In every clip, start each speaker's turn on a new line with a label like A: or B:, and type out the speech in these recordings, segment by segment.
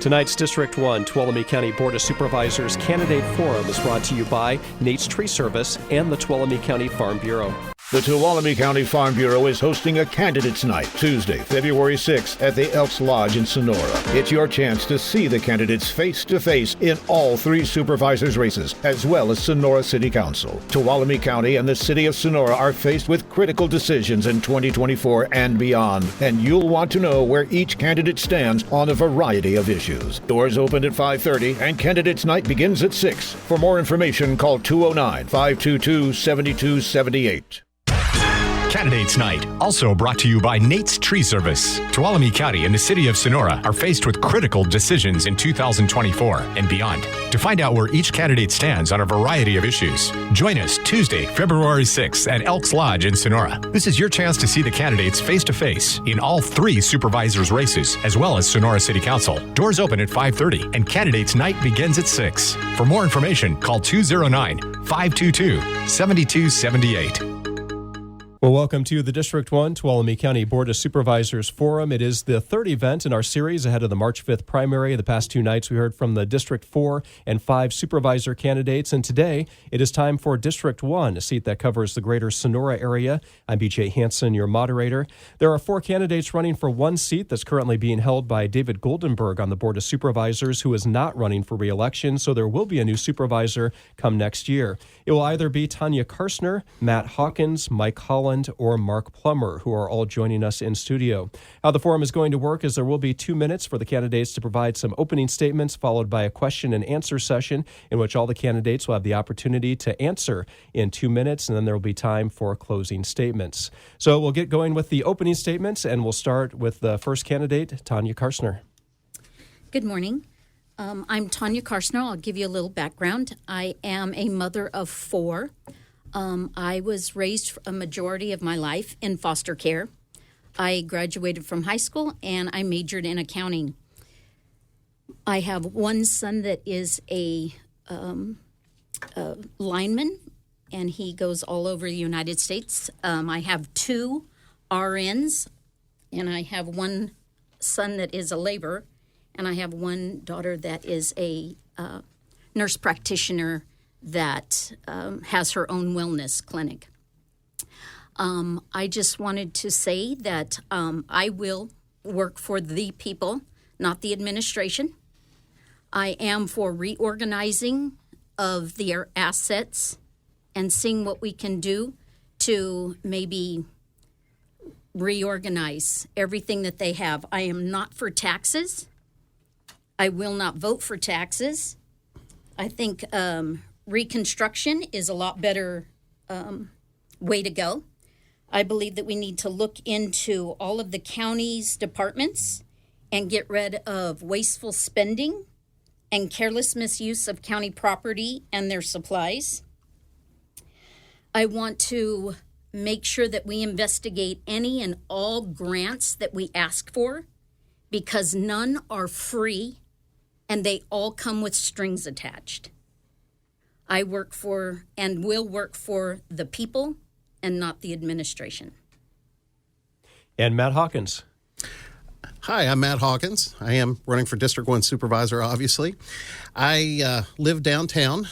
A: Tonight's District 1 Tuolumne County Board of Supervisors Candidate Forum is brought to you by Nate's Tree Service and the Tuolumne County Farm Bureau.
B: The Tuolumne County Farm Bureau is hosting a Candidates Night Tuesday, February 6th at the Elks Lodge in Sonora. It's your chance to see the candidates face-to-face in all 3 supervisors' races, as well as Sonora City Council. Tuolumne County and the City of Sonora are faced with critical decisions in 2024 and beyond, and you'll want to know where each candidate stands on a variety of issues. Doors open at 5:30 and Candidates Night begins at 6. For more information, call 209-522-7278.
C: Candidates Night, also brought to you by Nate's Tree Service. Tuolumne County and the City of Sonora are faced with critical decisions in 2024 and beyond. To find out where each candidate stands on a variety of issues, join us Tuesday, February 6th at Elks Lodge in Sonora. This is your chance to see the candidates face-to-face in all 3 supervisors' races, as well as Sonora City Council. Doors open at 5:30 and Candidates Night begins at 6. For more information, call 209-522-7278.
A: Well, welcome to the District 1 Tuolumne County Board of Supervisors Forum. It is the third event in our series ahead of the March 5th primary. The past 2 nights we heard from the District 4 and 5 supervisor candidates, and today it is time for District 1, a seat that covers the greater Sonora area. I'm BJ Hansen, your moderator. There are 4 candidates running for 1 seat that's currently being held by David Goldenberg on the Board of Supervisors, who is not running for re-election, so there will be a new supervisor come next year. It will either be Tanya Karstner, Matt Hawkins, Mike Holland, or Mark Plummer, who are all joining us in studio. How the forum is going to work is there will be 2 minutes for the candidates to provide some opening statements, followed by a question and answer session in which all the candidates will have the opportunity to answer in 2 minutes, and then there will be time for closing statements. So we'll get going with the opening statements, and we'll start with the first candidate, Tanya Karstner.
D: Good morning. I'm Tanya Karstner. I'll give you a little background. I am a mother of 4. I was raised a majority of my life in foster care. I graduated from high school and I majored in accounting. I have 1 son that is a lineman, and he goes all over the United States. I have 2 RNs, and I have 1 son that is a laborer, and I have 1 daughter that is a nurse practitioner that has her own wellness clinic. I just wanted to say that I will work for the people, not the administration. I am for reorganizing of their assets and seeing what we can do to maybe reorganize everything that they have. I am not for taxes. I will not vote for taxes. I think reconstruction is a lot better way to go. I believe that we need to look into all of the county's departments and get rid of wasteful spending and careless misuse of county property and their supplies. I want to make sure that we investigate any and all grants that we ask for, because none are free and they all come with strings attached. I work for and will work for the people and not the administration.
A: And Matt Hawkins.
E: Hi, I'm Matt Hawkins. I am running for District 1 Supervisor, obviously. I live downtown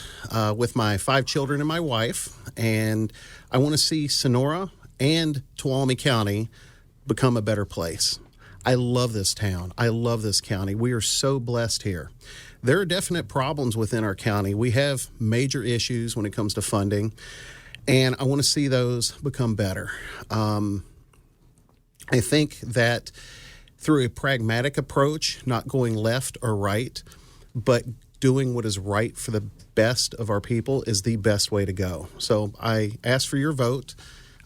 E: with my 5 children and my wife, and I want to see Sonora and Tuolumne County become a better place. I love this town. I love this county. We are so blessed here. There are definite problems within our county. We have major issues when it comes to funding, and I want to see those become better. I think that through a pragmatic approach, not going left or right, but doing what is right for the best of our people is the best way to go. So I ask for your vote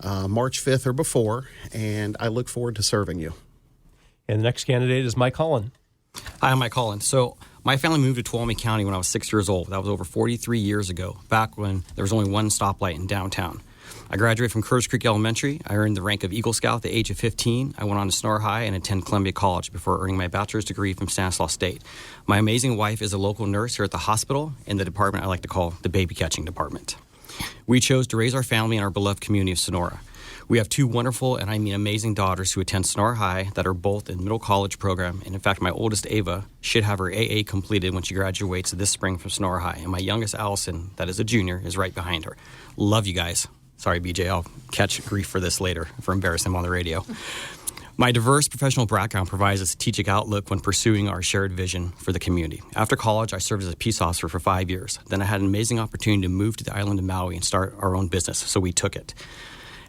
E: March 5th or before, and I look forward to serving you.
A: And the next candidate is Mike Holland.
F: Hi, I'm Mike Holland. So my family moved to Tuolumne County when I was 6 years old. That was over 43 years ago, back when there was only 1 stoplight in downtown. I graduated from Curtis Creek Elementary. I earned the rank of Eagle Scout at the age of 15. I went on to Sonora High and attend Columbia College before earning my bachelor's degree from Stanislaus State. My amazing wife is a local nurse here at the hospital in the department I like to call the baby catching department. We chose to raise our family in our beloved community of Sonora. We have two wonderful, and I mean amazing daughters who attend Sonora High that are both in middle college program. And in fact, my oldest, Ava, should have her AA completed when she graduates this spring from Sonora High. And my youngest, Allison, that is a junior, is right behind her. Love you guys. Sorry, BJ, I'll catch grief for this later, for embarrassing them on the radio. My diverse professional background provides a strategic outlook when pursuing our shared vision for the community. After college, I served as a peace officer for 5 years. Then I had an amazing opportunity to move to the island of Maui and start our own business, so we took it.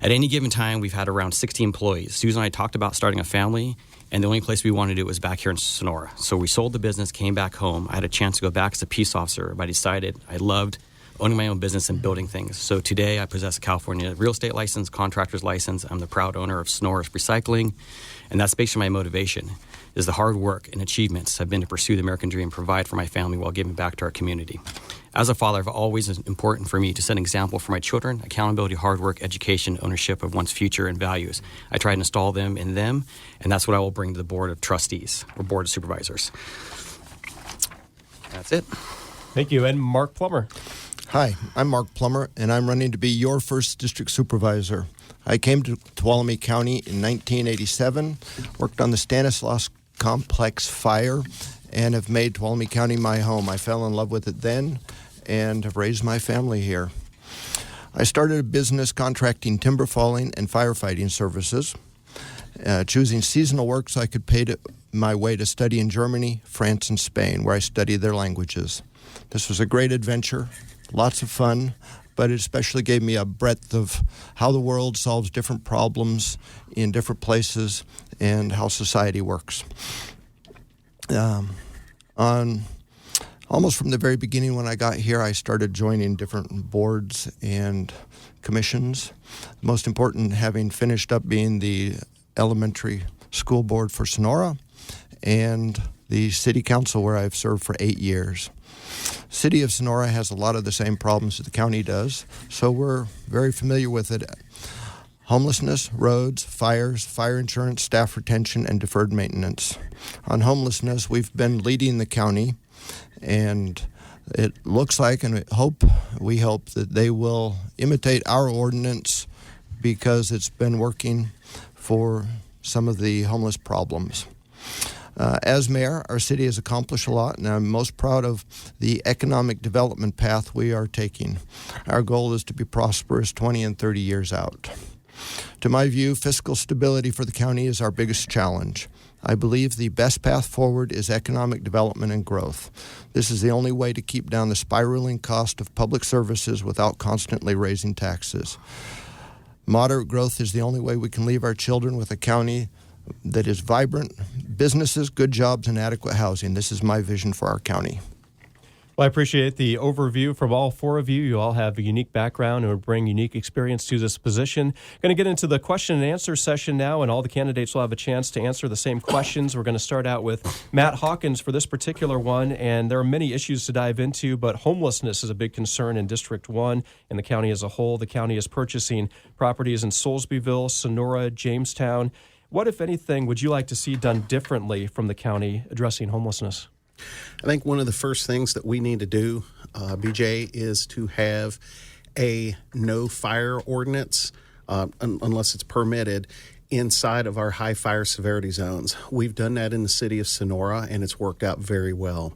F: At any given time, we've had around 60 employees. Susan and I talked about starting a family, and the only place we wanted to do was back here in Sonora. So we sold the business, came back home. I had a chance to go back as a peace officer, but I decided I loved owning my own business and building things. So today I possess a California real estate license, contractor's license. I'm the proud owner of Sonora's Recycling, and that's basically my motivation, is the hard work and achievements have been to pursue the American dream and provide for my family while giving back to our community. As a father, it's always important for me to set an example for my children: accountability, hard work, education, ownership of one's future, and values. I try to install them in them, and that's what I will bring to the Board of Trustees or Board of Supervisors. That's it.
A: Thank you. And Mark Plummer.
G: Hi, I'm Mark Plummer, and I'm running to be your first district supervisor. I came to Tuolumne County in 1987, worked on the Stanislaus Complex fire, and have made Tuolumne County my home. I fell in love with it then and have raised my family here. I started a business contracting timber falling and firefighting services, choosing seasonal work so I could pay my way to study in Germany, France, and Spain, where I studied their languages. This was a great adventure. Lots of fun, but it especially gave me a breadth of how the world solves different problems in different places and how society works. Almost from the very beginning when I got here, I started joining different boards and commissions. Most important, having finished up being the elementary school board for Sonora and the city council where I've served for 8 years. City of Sonora has a lot of the same problems that the county does, so we're very familiar with it. Homelessness, roads, fires, fire insurance, staff retention, and deferred maintenance. On homelessness, we've been leading the county, and it looks like, and we hope that they will imitate our ordinance because it's been working for some of the homeless problems. As mayor, our city has accomplished a lot, and I'm most proud of the economic development path we are taking. Our goal is to be prosperous 20 and 30 years out. To my view, fiscal stability for the county is our biggest challenge. I believe the best path forward is economic development and growth. This is the only way to keep down the spiraling cost of public services without constantly raising taxes. Moderate growth is the only way we can leave our children with a county that is vibrant, businesses, good jobs, and adequate housing. This is my vision for our county.
A: Well, I appreciate the overview from all four of you. You all have a unique background and bring unique experience to this position. Going to get into the question and answer session now, and all the candidates will have a chance to answer the same questions. We're going to start out with Matt Hawkins for this particular one, and there are many issues to dive into, but homelessness is a big concern in District 1 and the county as a whole. The county is purchasing properties in Soulsbyville, Sonora, Jamestown. What, if anything, would you like to see done differently from the county addressing homelessness?
E: I think one of the first things that we need to do, BJ, is to have a no fire ordinance, unless it's permitted, inside of our high fire severity zones. We've done that in the city of Sonora, and it's worked out very well.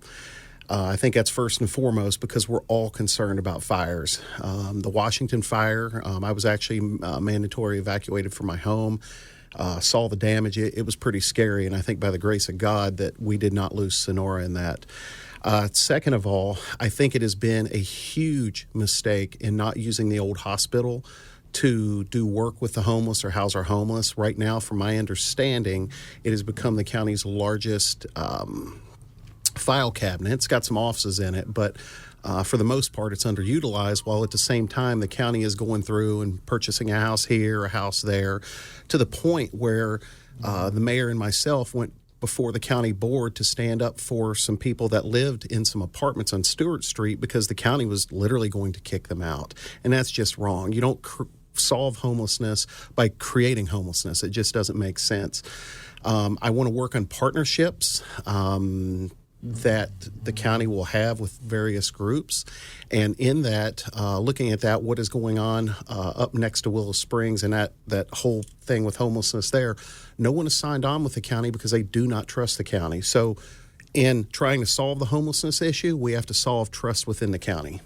E: I think that's first and foremost because we're all concerned about fires. The Washington fire, I was actually mandatory evacuated from my home. Saw the damage. It was pretty scary, and I think by the grace of God that we did not lose Sonora in that. Second of all, I think it has been a huge mistake in not using the old hospital to do work with the homeless or house our homeless. Right now, from my understanding, it has become the county's largest file cabinet. It's got some offices in it, but for the most part, it's underutilized, while at the same time, the county is going through and purchasing a house here, a house there, to the point where the mayor and myself went before the county board to stand up for some people that lived in some apartments on Stewart Street because the county was literally going to kick them out. And that's just wrong. You don't solve homelessness by creating homelessness. It just doesn't make sense. I want to work on partnerships. that the county will have with various groups. And in that, looking at that, what is going on up next to Willow Springs and that whole thing with homelessness there, no one has signed on with the county because they do not trust the county. So in trying to solve the homelessness issue, we have to solve trust within the county.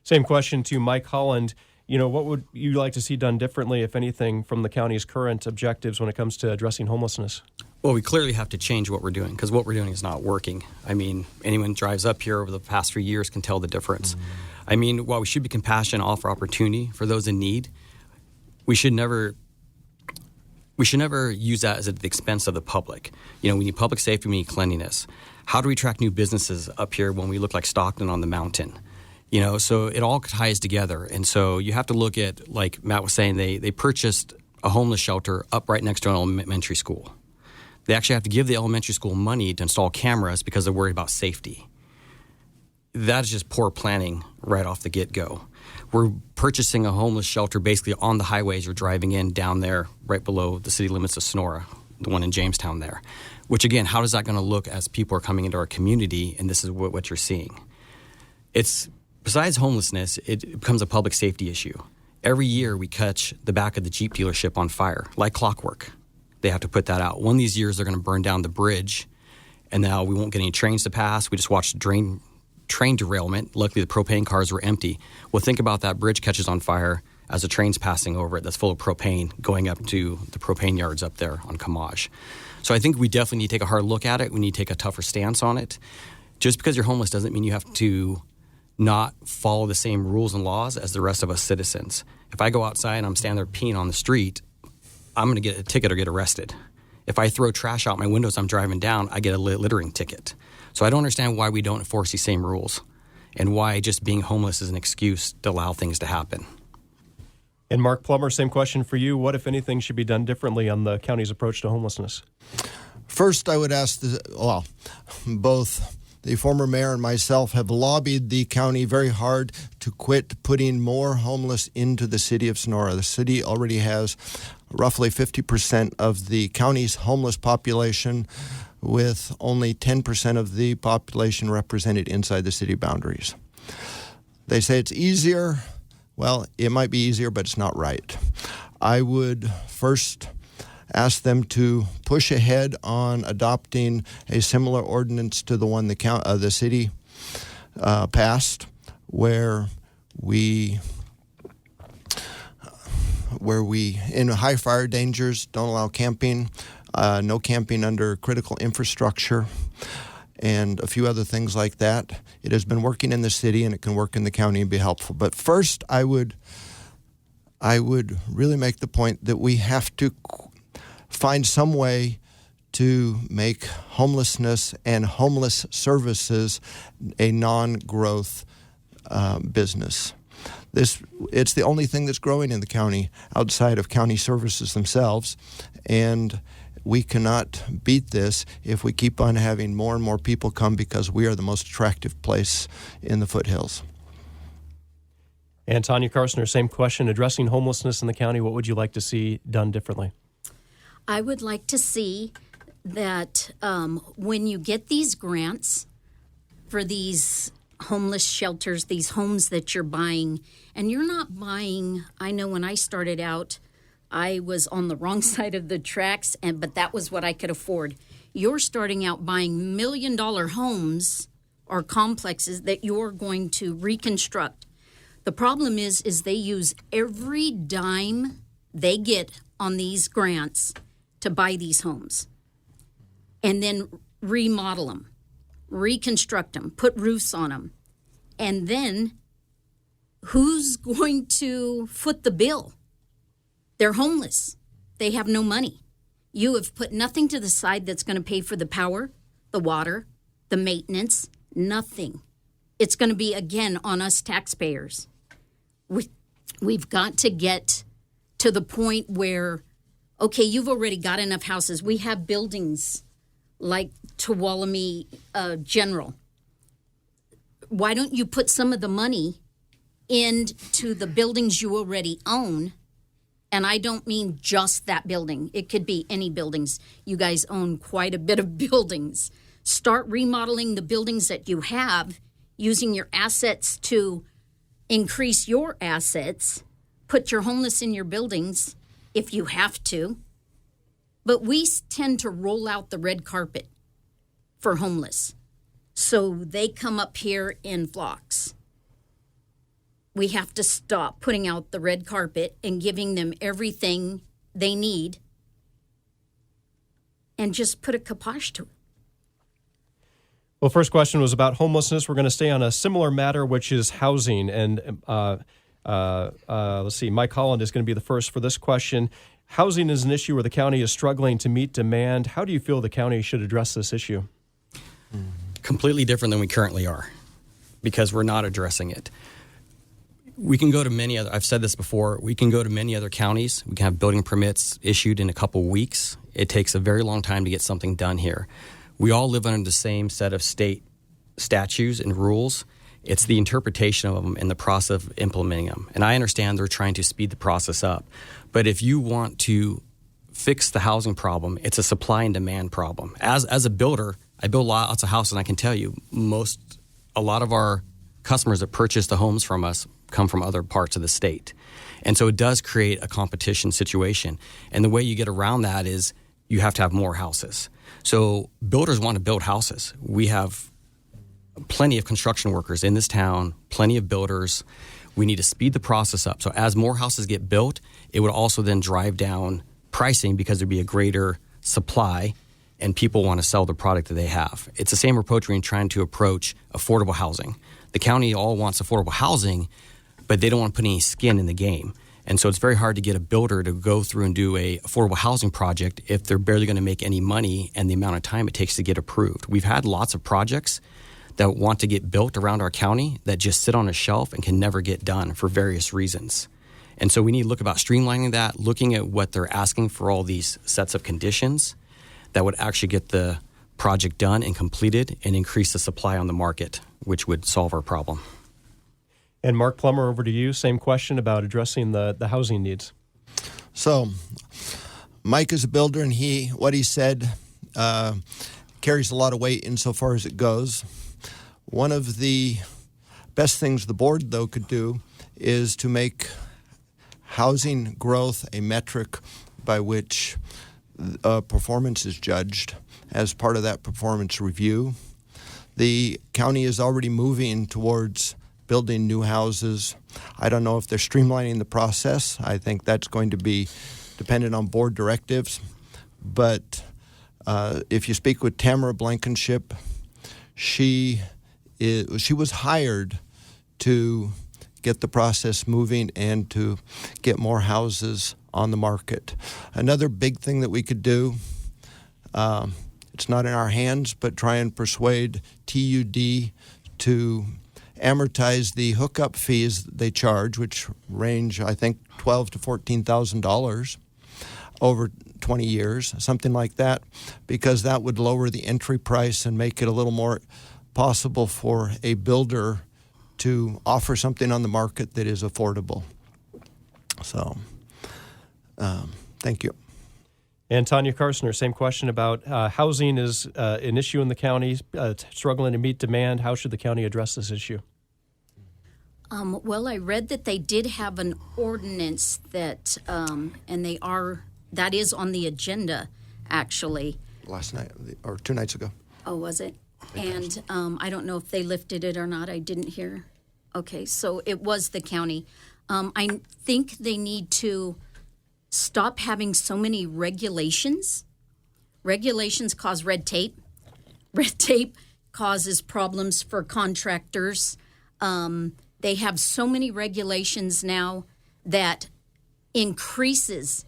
A: Same question to Mike Holland. What would you like to see done differently, if anything, from the county's current objectives when it comes to addressing homelessness?
F: Well, we clearly have to change what we're doing because what we're doing is not working. I mean, anyone who drives up here over the past few years can tell the difference. I mean, while we should be compassionate and offer opportunity for those in need, we should never use that as at the expense of the public. We need public safety, we need cleanliness. How do we attract new businesses up here when we look like Stockton on the mountain? So it all ties together. And so you have to look at, like Matt was saying, they purchased a homeless shelter up right next to an elementary school. They actually have to give the elementary school money to install cameras because they're worried about safety. That is just poor planning right off the get-go. We're purchasing a homeless shelter basically on the highways you're driving in down there right below the city limits of Sonora, the one in Jamestown there. Which, again, how is that going to look as people are coming into our community and this is what you're seeing? Besides homelessness, it becomes a public safety issue. Every year we catch the back of the Jeep dealership on fire, like clockwork. They have to put that out. One of these years they're going to burn down the bridge, and now we won't get any trains to pass. We just watched train derailment. Luckily, the propane cars were empty. Well, think about that bridge catches on fire as the train's passing over it that's full of propane going up to the propane yards up there on Kamaj. So I think we definitely need to take a hard look at it. We need to take a tougher stance on it. Just because you're homeless doesn't mean you have to not follow the same rules and laws as the rest of us citizens. If I go outside and I'm standing there peeing on the street, I'm going to get a ticket or get arrested. If I throw trash out my windows I'm driving down, I get a littering ticket. So I don't understand why we don't enforce these same rules and why just being homeless is an excuse to allow things to happen.
A: And Mark Plummer, same question for you. What, if anything, should be done differently on the county's approach to homelessness?
G: First, I would ask both the former mayor and myself have lobbied the county very hard to quit putting more homeless into the city of Sonora. The city already has roughly 50% of the county's homeless population, with only 10% of the population represented inside the city boundaries. They say it's easier. Well, it might be easier, but it's not right. I would first ask them to push ahead on adopting a similar ordinance to the one the city passed, where we in high fire dangers don't allow camping, no camping under critical infrastructure, and a few other things like that. It has been working in the city, and it can work in the county and be helpful. But first, I would really make the point that we have to find some way to make homelessness and homeless services a non-growth business. It's the only thing that's growing in the county outside of county services themselves, and we cannot beat this if we keep on having more and more people come because we are the most attractive place in the foothills.
A: And Tanya Carstner, same question. Addressing homelessness in the county, what would you like to see done differently?
D: I would like to see that when you get these grants for these homeless shelters, these homes that you're buying, and you're not buying, I know when I started out, I was on the wrong side of the tracks, but that was what I could afford. You're starting out buying $1 million homes or complexes that you're going to reconstruct. The problem is they use every dime they get on these grants to buy these homes and then remodel them, reconstruct them, put roofs on them. And then who's going to foot the bill? They're homeless. They have no money. You have put nothing to the side that's going to pay for the power, the water, the maintenance, nothing. It's going to be, again, on us taxpayers. We've got to get to the point where, okay, you've already got enough houses. We have buildings like Tuolumne General. Why don't you put some of the money into the buildings you already own? And I don't mean just that building. It could be any buildings. You guys own quite a bit of buildings. Start remodeling the buildings that you have, using your assets to increase your assets. Put your homeless in your buildings if you have to. But we tend to roll out the red carpet for homeless. So they come up here in flocks. We have to stop putting out the red carpet and giving them everything they need and just put a kibosh to it.
A: Well, first question was about homelessness. We're going to stay on a similar matter, which is housing. And let's see, Mike Holland is going to be the first for this question. Housing is an issue where the county is struggling to meet demand. How do you feel the county should address this issue?
F: Completely different than we currently are, because we're not addressing it. We can go to many other, I've said this before, we can go to many other counties. We can have building permits issued in a couple weeks. It takes a very long time to get something done here. We all live under the same set of state statutes and rules. It's the interpretation of them and the process of implementing them. And I understand they're trying to speed the process up. But if you want to fix the housing problem, it's a supply and demand problem. As a builder, I build lots of houses, and I can tell you a lot of our customers that purchase the homes from us come from other parts of the state. And so it does create a competition situation. And the way you get around that is you have to have more houses. So builders want to build houses. We have plenty of construction workers in this town, plenty of builders. We need to speed the process up. So as more houses get built, it would also then drive down pricing because there'd be a greater supply and people want to sell the product that they have. It's the same approach we're trying to approach affordable housing. The county all wants affordable housing, but they don't want to put any skin in the game. And so it's very hard to get a builder to go through and do a affordable housing project if they're barely going to make any money and the amount of time it takes to get approved. We've had lots of projects that want to get built around our county that just sit on a shelf and can never get done for various reasons. And so we need to look about streamlining that, looking at what they're asking for all these sets of conditions that would actually get the project done and completed and increase the supply on the market, which would solve our problem.
A: And Mark Plummer, over to you. Same question about addressing the housing needs.
G: So Mike is a builder, and what he said carries a lot of weight insofar as it goes. One of the best things the board, though, could do is to make housing growth a metric by which performance is judged as part of that performance review. The county is already moving towards building new houses. I don't know if they're streamlining the process. I think that's going to be dependent on board directives. But if you speak with Tamara Blankenship, she was hired to get the process moving and to get more houses on the market. Another big thing that we could do, it's not in our hands, but try and persuade TUD to amortize the hookup fees that they charge, which range, I think, $12,000 to $14,000 over 20 years, something like that, because that would lower the entry price and make it a little more possible for a builder to offer something on the market that is affordable. So, thank you.
A: And Tanya Carsoner, same question about housing is an issue in the county, struggling to meet demand. How should the county address this issue?
D: Well, I read that they did have an ordinance that, that is on the agenda, actually.
G: Last night, or 2 nights ago.
D: Oh, was it? And I don't know if they lifted it or not. I didn't hear. Okay, so it was the county. I think they need to stop having so many regulations. Regulations cause red tape. Red tape causes problems for contractors. They have so many regulations now that increases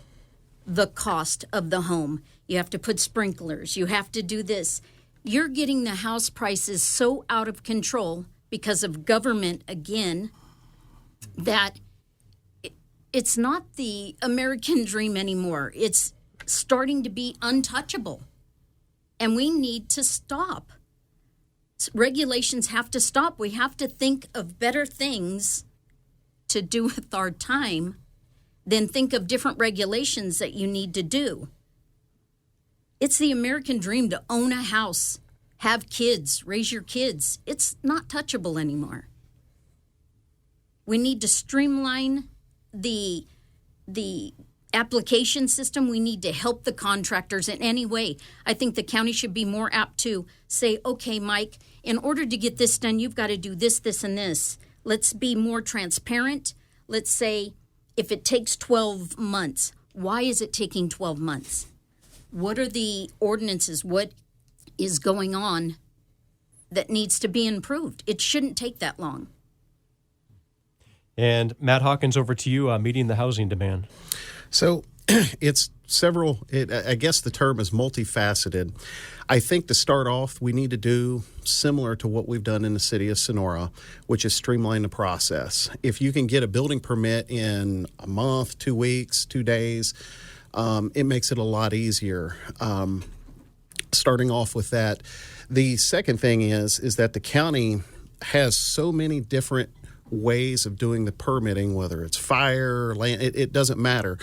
D: the cost of the home. You have to put sprinklers. You have to do this. You're getting the house prices so out of control because of government, again, that it's not the American dream anymore. It's starting to be untouchable. And we need to stop. Regulations have to stop. We have to think of better things to do with our time than think of different regulations that you need to do. It's the American dream to own a house, have kids, raise your kids. It's not touchable anymore. We need to streamline the application system. We need to help the contractors in any way. I think the county should be more apt to say, okay, Mike, in order to get this done, you've got to do this, this, and this. Let's be more transparent. Let's say if it takes 12 months, why is it taking 12 months? What are the ordinances? What is going on that needs to be improved? It shouldn't take that long.
A: And Matt Hawkins, over to you, meeting the housing demand.
E: So it's I guess the term is multifaceted. I think to start off, we need to do similar to what we've done in the city of Sonora, which is streamline the process. If you can get a building permit in a month, 2 weeks, 2 days, it makes it a lot easier. Starting off with that. The second thing is that the county has so many different ways of doing the permitting, whether it's fire, land, it doesn't matter.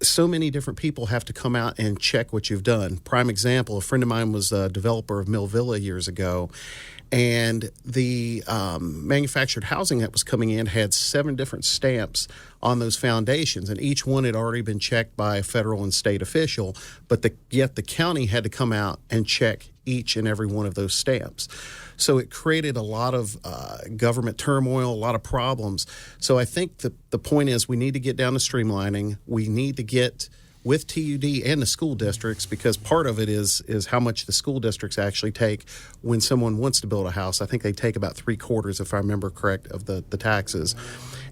E: So many different people have to come out and check what you've done. Prime example, a friend of mine was a developer of Mill Villa years ago, and the manufactured housing that was coming in had 7 different stamps on those foundations, and each one had already been checked by a federal and state official, but yet the county had to come out and check each and every one of those stamps. So it created a lot of government turmoil, a lot of problems. So I think the point is we need to get down to streamlining. We need to get with TUD and the school districts, because part of it is how much the school districts actually take when someone wants to build a house. I think they take about 3/4, if I remember correct, of the taxes.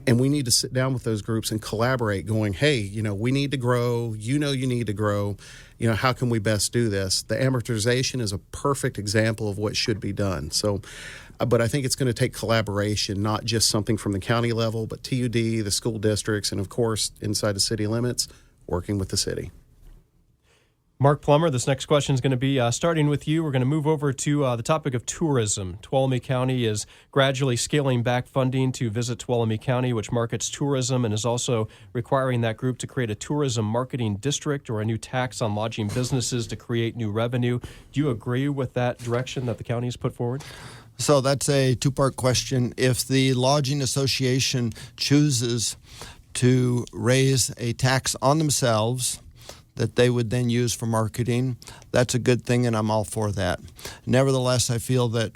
E: And we need to sit down with those groups and collaborate, going, hey, we need to grow. You need to grow. How can we best do this? The amortization is a perfect example of what should be done. So, but I think it's going to take collaboration, not just something from the county level, but TUD, the school districts, and of course, inside the city limits, working with the city.
A: Mark Plummer, this next question is going to be starting with you. We're going to move over to the topic of tourism. Tuolumne County is gradually scaling back funding to Visit Tuolumne County, which markets tourism, and is also requiring that group to create a tourism marketing district or a new tax on lodging businesses to create new revenue. Do you agree with that direction that the county has put forward?
G: So that's a two-part question. If the Lodging Association chooses to raise a tax on themselves that they would then use for marketing, that's a good thing, and I'm all for that. Nevertheless, I feel that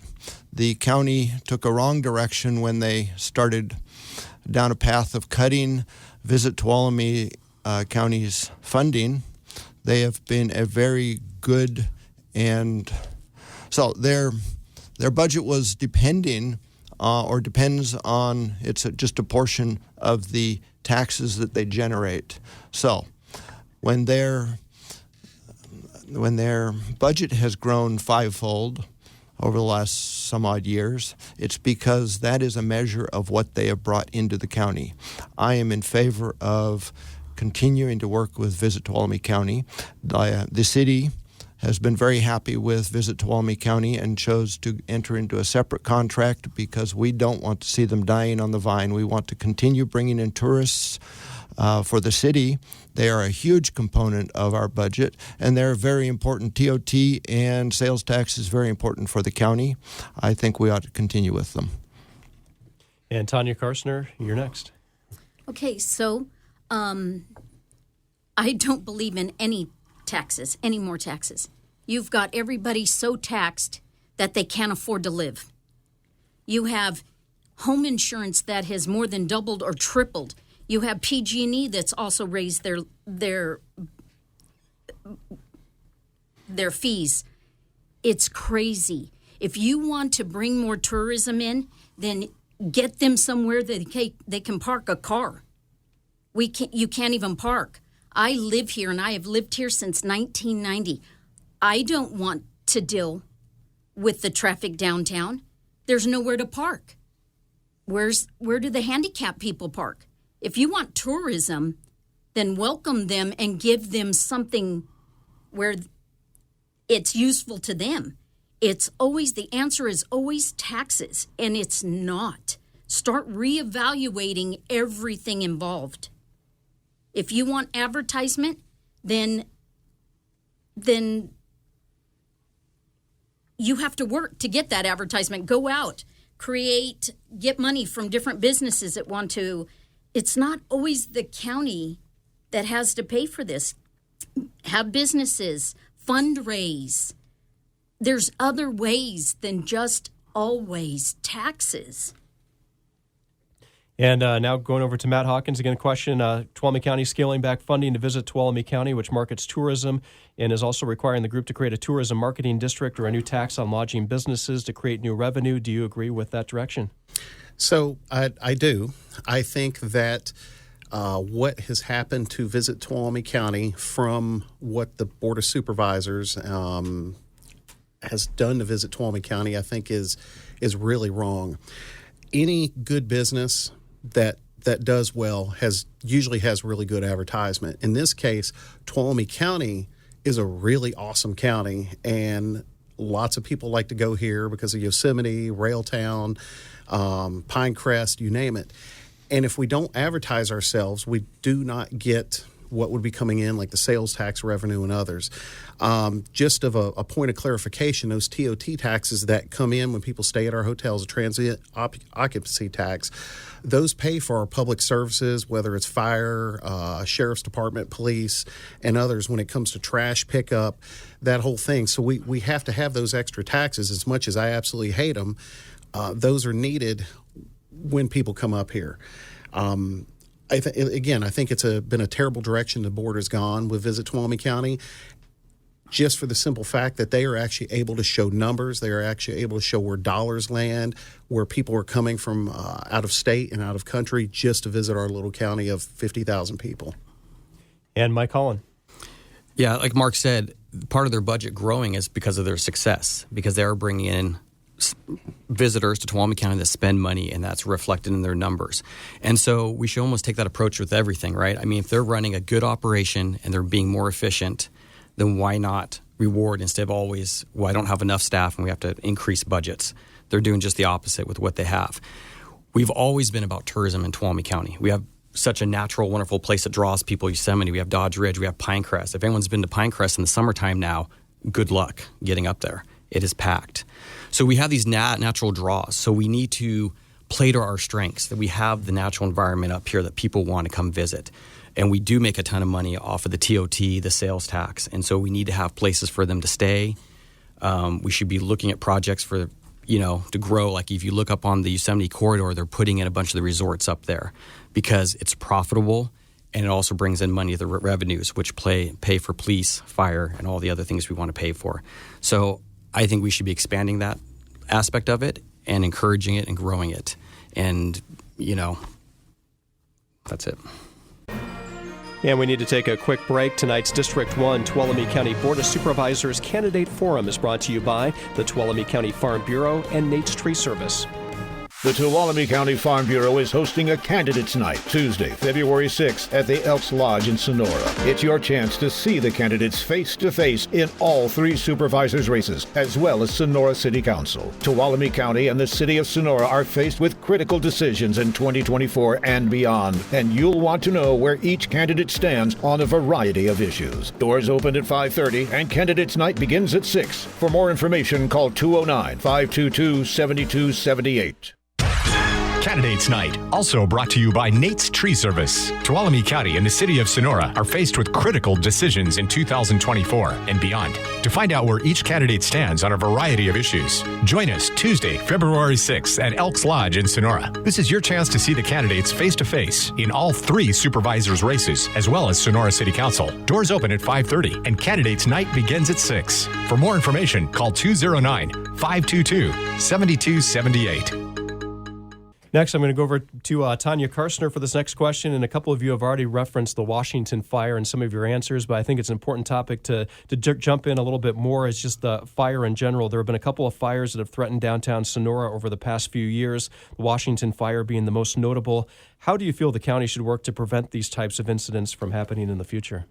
G: the county took a wrong direction when they started down a path of cutting Visit Tuolumne County's funding. They have been a very good, and so their budget was depends on, it's just a portion of the taxes that they generate. So when their budget has grown 5-fold over the last some odd years, it's because that is a measure of what they have brought into the county. I am in favor of continuing to work with Visit Tuolumne County. The city has been very happy with Visit Tuolumne County and chose to enter into a separate contract because we don't want to see them dying on the vine. We want to continue bringing in tourists for the city. They are a huge component of our budget, and they're very important. TOT and sales tax is very important for the county. I think we ought to continue with them.
A: And Tanya Carstner, you're next.
D: Okay, so I don't believe in any more taxes. You've got everybody so taxed that they can't afford to live. You have home insurance that has more than doubled or tripled. You have PG&E that's also raised their fees. It's crazy. If you want to bring more tourism in, then get them somewhere that they can park a car. You can't even park. I live here, and I have lived here since 1990. I don't want to deal with the traffic downtown. There's nowhere to park. Where do the handicapped people park? If you want tourism, then welcome them and give them something where it's useful to them. The answer is always taxes, and it's not. Start reevaluating everything involved. If you want advertisement, then you have to work to get that advertisement. Go out, get money from different businesses that want to. It's not always the county that has to pay for this. Have businesses fundraise. There's other ways than just always taxes.
A: And now going over to Matt Hawkins, again, a question. Tuolumne County scaling back funding to visit Tuolumne County, which markets tourism, and is also requiring the group to create a tourism marketing district or a new tax on lodging businesses to create new revenue. Do you agree with that direction?
E: So I do. I think that what has happened to Visit Tuolumne County from what the Board of Supervisors has done to Visit Tuolumne County, I think is really wrong. Any good business that does well usually has really good advertisement. In this case, Tuolumne County is a really awesome county, and lots of people like to go here because of Yosemite, Railtown, Pinecrest, you name it. And if we don't advertise ourselves, we do not get what would be coming in, like the sales tax revenue and others. Just of a point of clarification, those TOT taxes that come in when people stay at our hotels, a transient occupancy tax, those pay for our public services, whether it's fire, sheriff's department, police, and others when it comes to trash pickup, that whole thing. So we have to have those extra taxes. As much as I absolutely hate them, those are needed when people come up here. I think it's been a terrible direction the board has gone with Visit Tuolumne County, just for the simple fact that they are actually able to show numbers. They are actually able to show where dollars land, where people are coming from out of state and out of country just to visit our little county of 50,000 people.
A: And Mike Holland.
F: Yeah, like Mark said, part of their budget growing is because of their success, because they are bringing in visitors to Tuolumne County that spend money, and that's reflected in their numbers. And so we should almost take that approach with everything, right? I mean, if they're running a good operation and they're being more efficient, then why not reward instead of always, well, I don't have enough staff and we have to increase budgets. They're doing just the opposite with what they have. We've always been about tourism in Tuolumne County. We have such a natural, wonderful place that draws people. Yosemite, we have Dodge Ridge, we have Pinecrest. If anyone's been to Pinecrest in the summertime now, good luck getting up there. It is packed. So we have these natural draws. So we need to play to our strengths, that we have the natural environment up here that people want to come visit. And we do make a ton of money off of the TOT, the sales tax. And so we need to have places for them to stay. We should be looking at projects for, to grow. Like if you look up on the Yosemite corridor, they're putting in a bunch of the resorts up there because it's profitable. And it also brings in money, the revenues, which pay for police, fire, and all the other things we want to pay for. So I think we should be expanding that aspect of it and encouraging it and growing it. And, that's it.
A: And we need to take a quick break. Tonight's District 1 Tuolumne County Board of Supervisors Candidate Forum is brought to you by the Tuolumne County Farm Bureau and Nate's Tree Service.
B: The Tuolumne County Farm Bureau is hosting a Candidates Night, Tuesday, February 6th at the Elks Lodge in Sonora. It's your chance to see the candidates face-to-face in all 3 supervisors' races, as well as Sonora City Council. Tuolumne County and the City of Sonora are faced with critical decisions in 2024 and beyond, and you'll want to know where each candidate stands on a variety of issues. Doors open at 5:30, and Candidates Night begins at 6. For more information, call 209-522-7278.
C: Candidates Night, also brought to you by Nate's Tree Service. Tuolumne County and the City of Sonora are faced with critical decisions in 2024 and beyond. To find out where each candidate stands on a variety of issues, join us Tuesday, February 6th at Elks Lodge in Sonora. This is your chance to see the candidates face-to-face in all 3 supervisors' races, as well as Sonora City Council. Doors open at 5:30 and Candidates Night begins at 6. For more information, call 209-522-7278.
A: Next, I'm going to go over to Tanya Karstner for this next question, and a couple of you have already referenced the Washington fire in some of your answers, but I think it's an important topic to jump in a little bit more. It's just the fire in general. There have been a couple of fires that have threatened downtown Sonora over the past few years, the Washington fire being the most notable. How do you feel the county should work to prevent these types of incidents from happening in the future?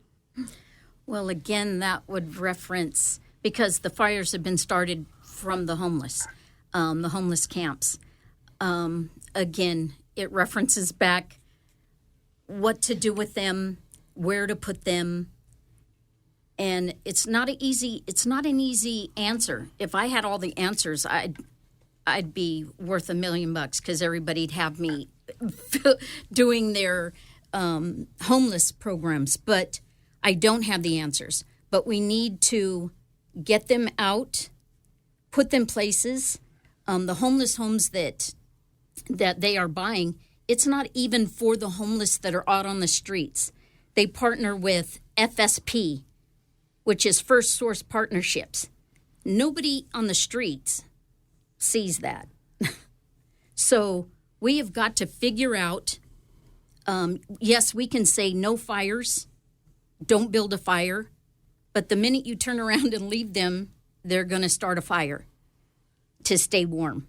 D: Well, again, that would reference, because the fires have been started from the homeless camps. Again, it references back what to do with them, where to put them. And it's not an easy answer. If I had all the answers, I'd be worth $1 million because everybody'd have me doing their homeless programs. But I don't have the answers. But we need to get them out, put them places. The homeless homes that they are buying, it's not even for the homeless that are out on the streets. They partner with FSP, which is First Source Partnerships. Nobody on the streets sees that. So we have got to figure out, yes, we can say no fires, don't build a fire, but the minute you turn around and leave them, they're going to start a fire to stay warm.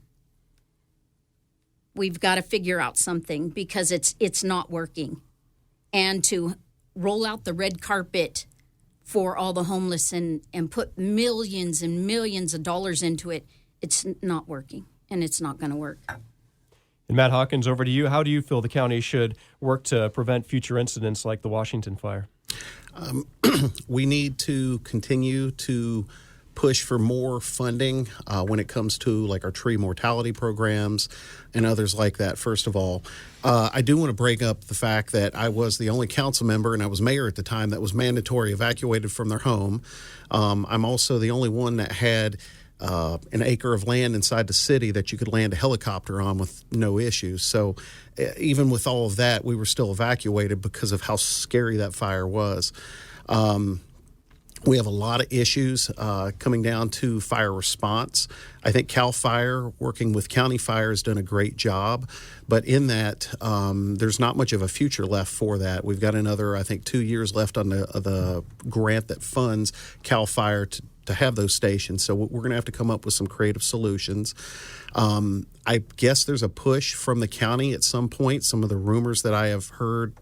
D: We've got to figure out something because it's not working. And to roll out the red carpet for all the homeless and put millions and millions of dollars into it, it's not working, and it's not going to work.
A: And Matt Hawkins, over to you. How do you feel the county should work to prevent future incidents like the Washington fire?
E: We need to continue to push for more funding when it comes to like our tree mortality programs and others like that. First of all, I do want to bring up the fact that I was the only council member and I was mayor at the time that was mandatory evacuated from their home. I'm also the only one that had an acre of land inside the city that you could land a helicopter on with no issues. So even with all of that, we were still evacuated because of how scary that fire was. We have a lot of issues coming down to fire response. I think CAL FIRE, working with County Fire, has done a great job. But in that, there's not much of a future left for that. We've got another, I think, 2 years left on the grant that funds CAL FIRE to have those stations. So we're going to have to come up with some creative solutions. I guess there's a push from the county at some point. Some of the rumors that I have heard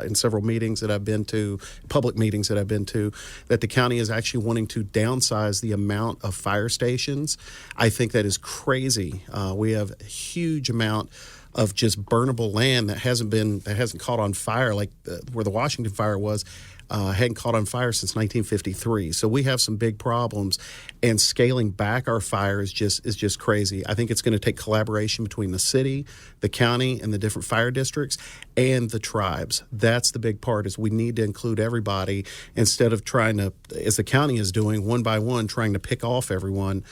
E: in several meetings that I've been to, public meetings that I've been to, that the county is actually wanting to downsize the amount of fire stations. I think that is crazy. We have a huge amount of just burnable land that hasn't caught on fire like where the Washington fire was. Hadn't caught on fire since 1953. So we have some big problems, and scaling back our fire is just crazy. I think it's going to take collaboration between the city, the county, and the different fire districts, and the tribes. That's the big part, is we need to include everybody instead of trying to, as the county is doing, one by one, trying to pick off everyone